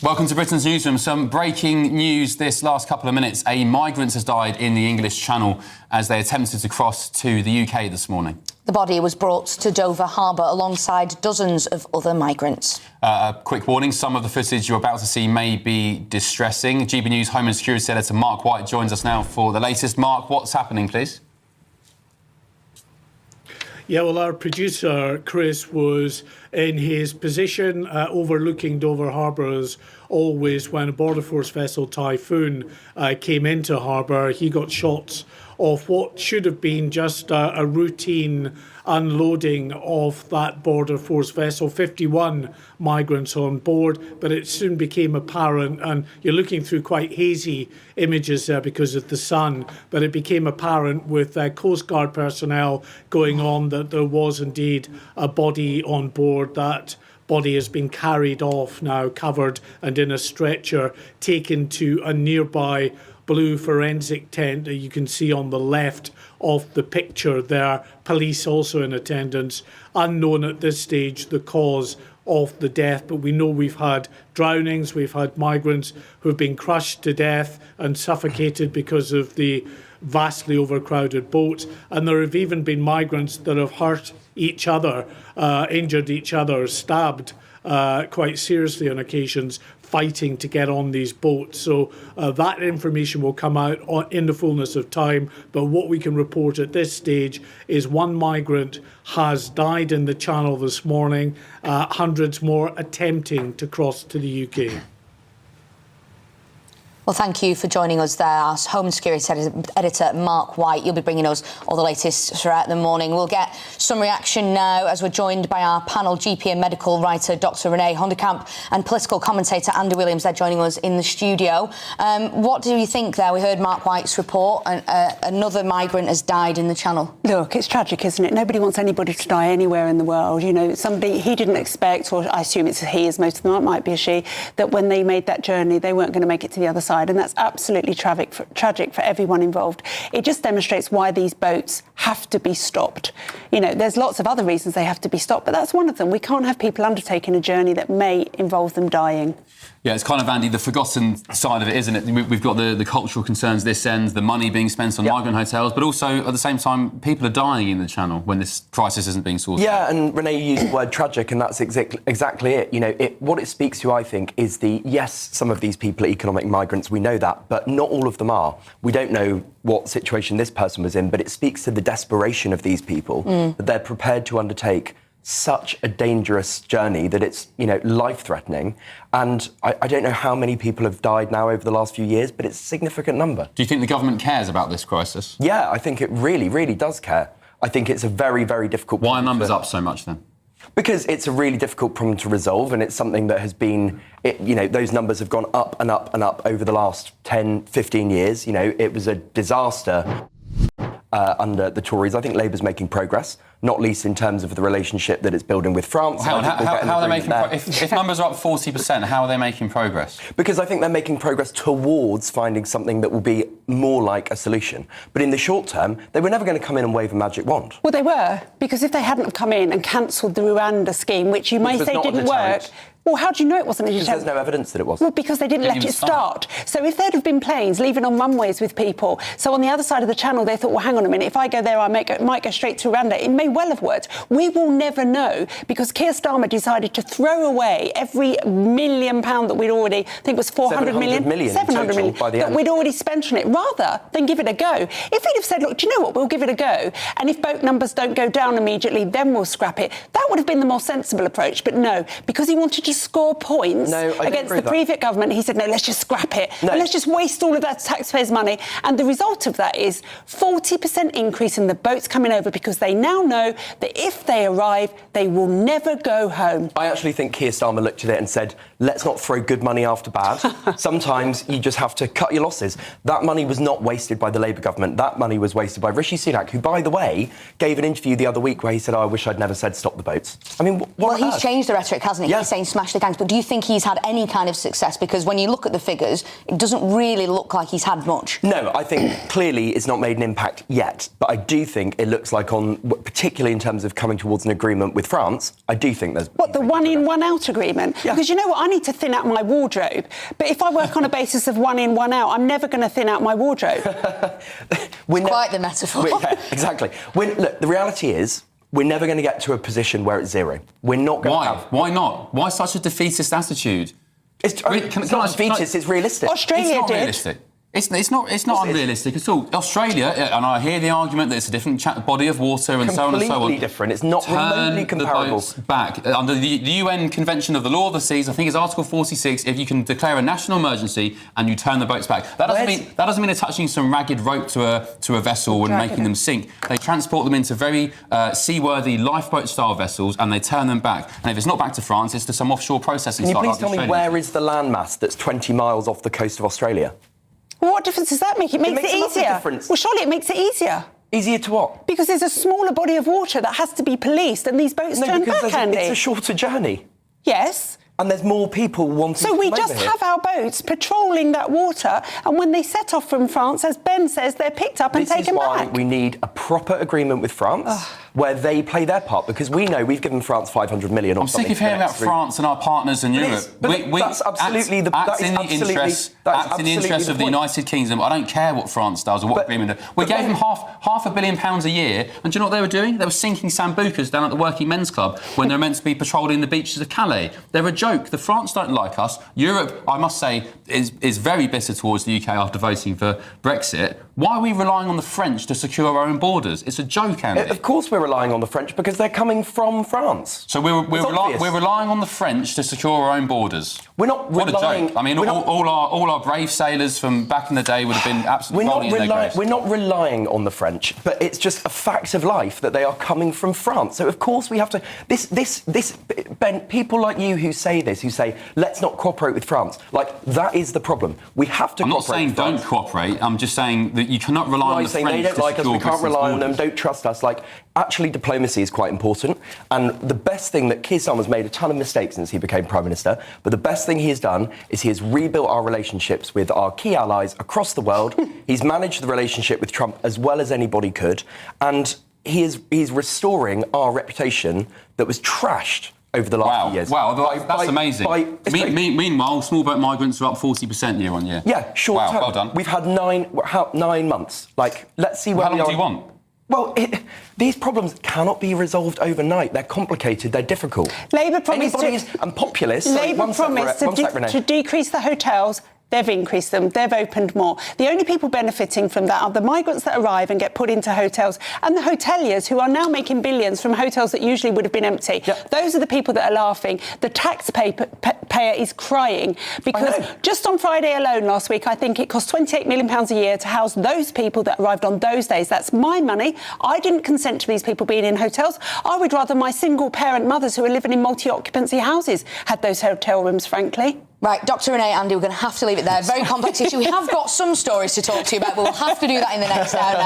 Welcome to Britain's Newsroom. Some breaking news this last couple of minutes. A migrant has died in the English Channel as they attempted to cross to the UK this morning. The body was brought to Dover Harbour alongside dozens of other migrants. A quick warning, some of the footage you're about to see may be distressing. GB News Home and Security Editor Mark White joins us now for the latest. Mark, what's happening, please? Yeah, well, our producer, Chris, was in his position overlooking Dover Harbour as always when a Border Force vessel, Typhoon, came into harbour. He got shots of what should have been just a routine unloading of that Border Force vessel, 51 migrants on board, but it soon became apparent, and you're looking through quite hazy images there because of the sun, but it became apparent with Coast Guard personnel going on that there was indeed a body on board. That body has been carried off now, covered and in a stretcher, taken to a nearby blue forensic tent that you can see on the left of the picture there. Police also in attendance. Unknown at this stage the cause of the death, but we know we've had drownings, we've had migrants who have been crushed to death and suffocated because of the vastly overcrowded boats, and there have even been migrants that have hurt each other, injured each other, stabbed quite seriously on occasions, fighting to get on these boats. So that information will come out in the fullness of time. But what we can report at this stage is one migrant has died in the Channel this morning, hundreds more attempting to cross to the UK. Well, thank you for joining us there. Our Home and Security Editor, Mark White. You'll be bringing us all the latest throughout the morning. We'll get some reaction now as we're joined by our panel, GP and medical writer Dr Renee Honderkamp and political commentator Andy Williams. They're joining us in the studio. What do you think there? We heard Mark White's report. Another migrant has died in the Channel. Look, it's tragic, isn't it? Nobody wants anybody to die anywhere in the world. You know, somebody he didn't expect, or I assume it's a he, as most of them, it might be a she, that when they made that journey, they weren't going to make it to the other side. And that's absolutely tragic for everyone involved. It just demonstrates why these boats have to be stopped. You know, there's lots of other reasons they have to be stopped, but that's one of them. We can't have people undertaking a journey that may involve them dying. Yeah, it's kind of, Andy, the forgotten side of it, isn't it? We've got the cultural concerns this end, the money being spent on migrant hotels, but also, at the same time, people are dying in the Channel when this crisis isn't being sorted. Yeah, and Renee used the word tragic, and that's exactly it. You know, what it speaks to, I think, is yes, some of these people are economic migrants, we know that, but not all of them are. We don't know what situation this person was in, but it speaks to the desperation of these people, that they're prepared to undertake such a dangerous journey that it's, you know, life-threatening. And I don't know how many people have died now over the last few years, but it's a significant number. Do you think the government cares about this crisis? Yeah, I think it really, really does care. I think it's a very, very difficult problem. Why are numbers up so much then? Because it's a really difficult problem to resolve, and it's something that has been, you know, those numbers have gone up and up and up over the last 10, 15 years. You know, it was a disaster under the Tories. I think Labour's making progress, not least in terms of the relationship that it's building with France. How are they making if numbers are up 40%, how are they making progress? Because I think they're making progress towards finding something that will be more like a solution. But in the short term, they were never going to come in and wave a magic wand. Well, they were, because if they hadn't have come in and cancelled the Rwanda scheme, which you may say didn't work... Well, how do you know it wasn't a deterrent? Because there's no evidence that it was. Well, because they didn't let it start. So if there'd have been planes leaving on runways with people, so on the other side of the Channel they thought, well, hang on a minute, if I go there, I might go straight to Rwanda. It may well have worked. We will never know, because Keir Starmer decided to throw away every £1 million that we'd already, I think it was 400 million, 700 million that we'd already spent on it, rather than give it a go. If he'd have said, look, do you know what, we'll give it a go, and if boat numbers don't go down immediately, then we'll scrap it, that would have been the more sensible approach. But no, because he wanted to score points against the previous government, he said, no, let's just scrap it. And let's just waste all of that taxpayers' money. And the result of that is 40% increase in the boats coming over, because they now know that if they arrive, they will never go home. I actually think Keir Starmer looked at it and said, let's not throw good money after bad. Sometimes you just have to cut your losses. That money was not wasted by the Labour government. That money was wasted by Rishi Sunak, who, by the way, gave an interview the other week where he said, I wish I'd never said stop the boats. I mean, Well, he's changed the rhetoric, hasn't he? Yeah. He's saying smash the gangs. But do you think he's had any kind of success? Because when you look at the figures, it doesn't really look like he's had much. No, I think clearly it's not made an impact yet. But I do think it looks like particularly in terms of coming towards an agreement with France, I do think there's... What, the one in, one out agreement? Yeah. Because you know what, need to thin out my wardrobe. But if I work on a basis of 1 in, 1 out, I'm never going to thin out my wardrobe. Quite the metaphor. Yeah, exactly. Look, the reality is, we're never going to get to a position where it's zero. We're not going to have... Why not? Why such a defeatist attitude? It's not defeatist, it's realistic. Australia It's not did. realistic. It's not unrealistic at all. Australia, and I hear the argument that it's a different body of water and so on and so on. Completely different. It's not remotely comparable. The boats back under the UN Convention of the Law of the Seas. I think it's Article 46. If you can declare a national emergency and you turn the boats back, that doesn't mean attaching some ragged rope to a vessel and making them sink. They transport them into very seaworthy lifeboat-style vessels and they turn them back. And if it's not back to France, it's to some offshore processing site. Can you please tell me where is the landmass that's 20 miles off the coast of Australia? Well, what difference does that make? It makes it easier. Difference. Well, surely it makes it easier. Easier to what? Because there's a smaller body of water that has to be policed and these boats turn back, Andy. It's a shorter journey. Yes. And there's more people wanting to So we come just over here. have our boats patrolling that water, and when they set off from France, as Ben says, they're picked up and taken back. This is why we need a proper agreement with France where they play their part, because we know we've given France 500 million or something. I'm sick of hearing about France and our partners in Europe. That's absolutely the interest of the United Kingdom. I don't care what France does or what agreement. We gave them £500 million a year, and do you know what they were doing? They were sinking sambucas down at the Working Men's Club when they're meant to be patrolling the beaches of Calais. They're a joke. The France don't like us. Europe, I must say, is very bitter towards the UK after voting for Brexit. Why are we relying on the French to secure our own borders? It's a joke, Andy. Of course we're relying on the French because they're coming from France. So we're relying on the French to secure our own borders. We're not what relying... a joke. I mean, all our brave sailors from back in the day would have been absolutely rolling in their graves. We're not relying on the French, but it's just a fact of life that they are coming from France. So, of course, we have to... Ben, people like you who say this, who say, let's not cooperate with France, like, that is the problem. We have to cooperate with France. I'm not saying don't cooperate. I'm just saying that you cannot rely on the French they don't to like us, we secure can't rely on them, borders. don't trust us. Like, actually, diplomacy is quite important. And the best thing that Keir Starmer's made a ton of mistakes since he became Prime Minister, but the best thing he has done is he has rebuilt our relationships with our key allies across the world. He's managed the relationship with Trump as well as anybody could. And he's restoring our reputation that was trashed over the last few years. Wow, that's amazing. Meanwhile, small boat migrants are up 40% year on year. Yeah, short term. Well done. We've had 9 months. Like, let's see where How we long are. do you want? Well, these problems cannot be resolved overnight. They're complicated. They're difficult. Labour promised to decrease the hotels. They've increased them. They've opened more. The only people benefiting from that are the migrants that arrive and get put into hotels and the hoteliers who are now making billions from hotels that usually would have been empty. Yep. Those are the people that are laughing. The taxpayer is crying because just on Friday alone last week, I think it cost £28 million a year to house those people that arrived on those days. That's my money. I didn't consent to these people being in hotels. I would rather my single-parent mothers who are living in multi-occupancy houses had those hotel rooms, frankly. Right, Dr. Renee, Andy, we're going to have to leave it there. Very complex issue. We have got some stories to talk to you about, but we'll have to do that in the next hour now.